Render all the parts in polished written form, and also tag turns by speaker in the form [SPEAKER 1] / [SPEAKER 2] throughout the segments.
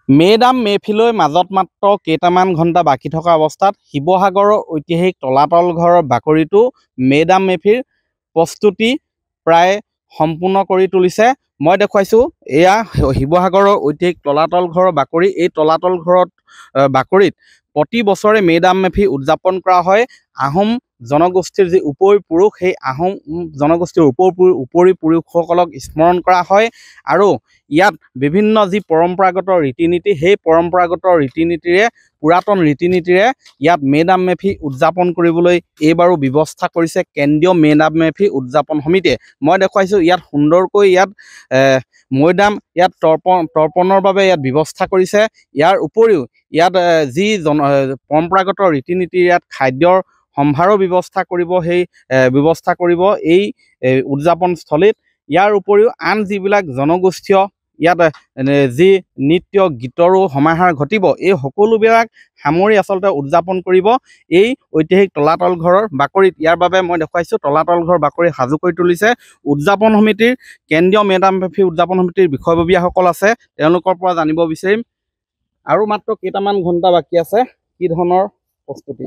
[SPEAKER 1] Madam মেফিলৈ মাজত মাত্ৰ কেইটামান ঘণ্টা বাকী থকা অৱস্থাত শিৱসাগৰৰ ঐতিহাসিক তলাতল ঘৰৰ বাকৰিটো মেডাম মেফিৰ প্ৰস্তুতি প্ৰায় সম্পূৰ্ণ কৰি তুলিছে। মই দেখুৱাইছোঁ এয়া শিৱসাগৰৰ ঐতিহাসিক তলাতল ঘৰৰ বাকৰি। এই তলাতল ঘৰত বাকৰিত প্ৰতি বছৰে মেডাম মেফি উদযাপন কৰা হয়। আহোম জনগোষ্ঠীৰ যি উপৰিপুৰুষ, সেই আহোম জনগোষ্ঠীৰ উপৰি পুৰুষসকলক স্মৰণ কৰা হয় আৰু ইয়াত বিভিন্ন যি পৰম্পৰাগত ৰীতি নীতি, সেই পৰম্পৰাগত ৰীতি নীতিৰে পুৰাতন ৰীতি নীতিৰে ইয়াত মেডাম মেফি উদযাপন কৰিবলৈ এইবাৰো ব্যৱস্থা কৰিছে কেন্দ্ৰীয় মেডাম মেফি উদযাপন সমিতিয়ে। মই দেখুৱাইছোঁ ইয়াত সুন্দৰকৈ ইয়াত মৈদাম ইয়াত তৰ্পণৰ বাবে ইয়াত ব্যৱস্থা কৰিছে। ইয়াৰ উপৰিও ইয়াত যি পৰম্পৰাগত ৰীতি নীতি ইয়াত খাদ্যৰ সম্ভাৰো ব্যৱস্থা কৰিব, সেই ব্যৱস্থা কৰিব এই উদযাপনস্থলীত। ইয়াৰ উপৰিও আন যিবিলাক জনগোষ্ঠীয় ইয়াত যি নৃত্য গীতৰো সমাহাৰ ঘটিব, এই সকলোবিলাক সামৰি আচলতে উদযাপন কৰিব এই ঐতিহাসিক তলাতল ঘৰৰ বাকৰিত। ইয়াৰ বাবে মই দেখুৱাইছোঁ তলাতল ঘৰ বাকৰি সাজু কৰি তুলিছে উদযাপন সমিতিৰ কেন্দ্ৰীয় মেডাম মেফি উদযাপন সমিতিৰ বিষয়ববীয়াসকল আছে, তেওঁলোকৰ পৰা জানিব বিচাৰিম। আৰু মাত্ৰ কেইটামান ঘণ্টা বাকী আছে, কি ধৰণৰ প্ৰস্তুতি?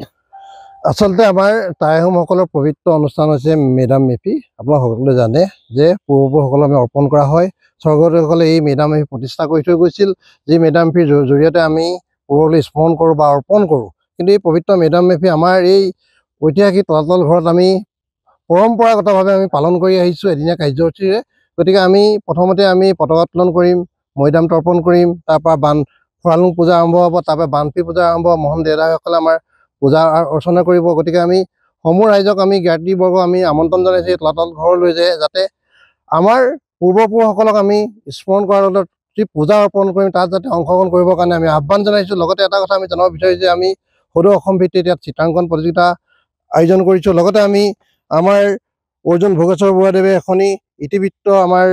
[SPEAKER 2] আচলতে আমাৰ টাই আহোমসকলৰ পবিত্ৰ অনুষ্ঠান হৈছে মেডাম মেফি। আপোনাক সকলোৱে জানে যে পূৰ্বপুৰুষসকলক আমি অৰ্পণ কৰা হয়। স্বৰ্গদেউসকলে এই মেডাম মেফি প্ৰতিষ্ঠা কৰি থৈ গৈছিল, যি মেডাম মেফিৰ জৰিয়তে আমি পূৰ্বলৈ স্মৰণ কৰোঁ বা অৰ্পণ কৰোঁ। কিন্তু এই পবিত্ৰ মেডাম মেফি আমাৰ এই ঐতিহাসিক তলাতল ঘৰত আমি পৰম্পৰাগতভাৱে আমি পালন কৰি আহিছোঁ এদিনীয়া কাৰ্যসূচীৰে। গতিকে আমি প্ৰথমতে আমি পতাকা উত্তোলন কৰিম, মৈদাম তৰ্পণ কৰিম, তাৰপৰা ফুৰালুং পূজা আৰম্ভ হ'ব, তাৰপৰা বানপি পূজা আৰম্ভ হ'ব, মহন দেউতাসকলে আমাৰ পূজা অৰ্চনা কৰিব। গতিকে আমি সমূহ ৰাইজক আমি জ্ঞাতিবৰ্গ আমি আমন্ত্ৰণ জনাইছোঁ তলাতল ঘৰলৈ, যে যাতে আমাৰ পূৰ্বপুৰুষসকলক আমি স্মৰণ কৰাৰ লগত যি পূজা অৰ্পণ কৰিম তাত যাতে অংশগ্ৰহণ কৰিবৰ কাৰণে আমি আহ্বান জনাইছোঁ। লগতে এটা কথা আমি জনাব বিচাৰিছোঁ যে আমি সদৌ অসম ভিত্তিত ইয়াত চিত্ৰাংকন প্ৰতিযোগিতা আয়োজন কৰিছোঁ। লগতে আমি আমাৰ অৰ্জুন ভোগেশ্বৰ বৰুৱাদেৱে এখনি ইতিবৃত্ত আমাৰ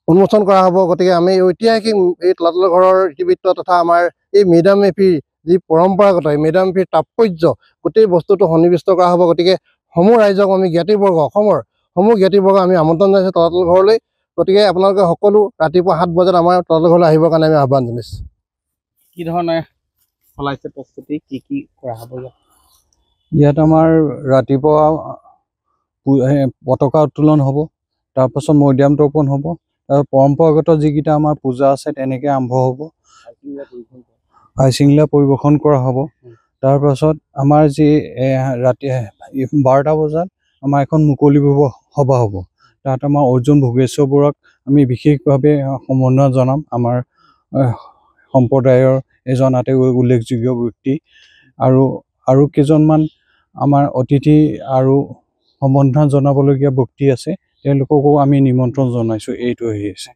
[SPEAKER 2] উন্মোচন কৰা হ'ব। গতিকে আমি ঐতিহাসিক এই তলাতল ঘৰৰ ইতিবৃত্ত তথা আমাৰ এই মেডাম মেফিৰ যি পৰম্পৰাগত মেডাম মেফিৰ তাৎপৰ্য গোটেই বস্তুটো সন্নিৱিষ্ট কৰা হ'ব। গতিকে সমূহ ৰাইজক আমি জ্ঞাতিবৰ্গ অসমৰ সমূহ জ্ঞাতিবৰ্গ আমি আমন্ত্ৰণ জনাইছোঁ তলাতল ঘৰলৈ। গতিকে আপোনালোকে সকলো ৰাতিপুৱা 7 বজাত আমাৰ তলাতল ঘৰলৈ আহিবৰ কাৰণে আমি আহ্বান জনাইছোঁ।
[SPEAKER 1] কি ধৰণে চলাইছে প্ৰস্তুতি, কি কি কৰা হ'ব?
[SPEAKER 3] ইয়াত আমাৰ ৰাতিপুৱা পতাকা উত্তোলন হ'ব, তাৰপাছত মৈদাম তৰ্পণ হ'ব, তাৰ পৰম্পৰাগত যিকেইটা আমাৰ পূজা আছে তেনেকৈ আৰম্ভ হ'ব, আইচিংলা পৰিৱেশন কৰা হ'ব। তাৰপাছত আমাৰ যি ৰাতি 12টা বজাত আমাৰ এখন মুকলি সভা হ'ব। তাত আমাৰ অৰ্জুন ভোগেশ্বৰ বৰুৱাক আমি বিশেষভাৱে সম্বৰ্ধনা জনাম। আমাৰ সম্প্ৰদায়ৰ এজন আটাইতকৈ উল্লেখযোগ্য ব্যক্তি আৰু কেইজনমান আমাৰ অতিথি আৰু সম্বৰ্ধনা জনাবলগীয়া ব্যক্তি আছে, তেওঁলোককো আমি নিমন্ত্ৰণ জনাইছোঁ। এইটো হৈছে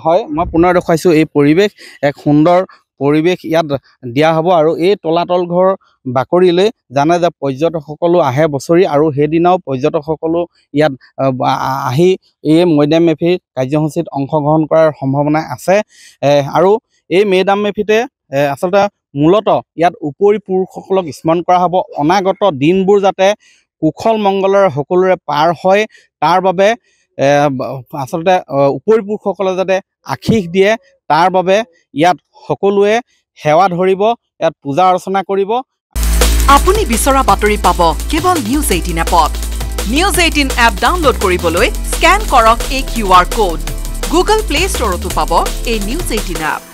[SPEAKER 1] হয়, মই পুনৰ দেখুৱাইছোঁ এই পৰিৱেশ, এক সুন্দৰ পৰিৱেশ ইয়াত দিয়া হ'ব। আৰু এই তলাতল ঘৰ বাকৰিলৈ জানে যে পৰ্যটকসকলো আহে বছৰি, আৰু সেইদিনাও পৰ্যটকসকলো ইয়াত আহি এই মেডাম মেফিৰ কাৰ্যসূচীত অংশগ্ৰহণ কৰাৰ সম্ভাৱনা আছে। আৰু এই মেডাম মেফিতে আচলতে মূলতঃ ইয়াত উপৰি পুৰুষসকলক স্মৰণ কৰা হ'ব। অনাগত দিনবোৰ যাতে কুশল মংগলেৰে সকলোৰে পাৰ হয়, তাৰ বাবে আচলতে উপৰি পুৰুষসকলে যাতে আশীষ দিয়ে, তাৰ বাবে ইয়াত সকলোৱে সেৱা ধৰিব, ইয়াত পূজা অৰ্চনা কৰিব।
[SPEAKER 4] আপুনি বিচৰা বাতৰি পাব কেৱল নিউজ 18 এপত। নিউজ 18 এপ ডাউনলোড কৰিবলৈ স্কেন কৰক এই QR কোড। গুগল প্লে ষ্টৰতো পাব এই নিউজ 18 এপ।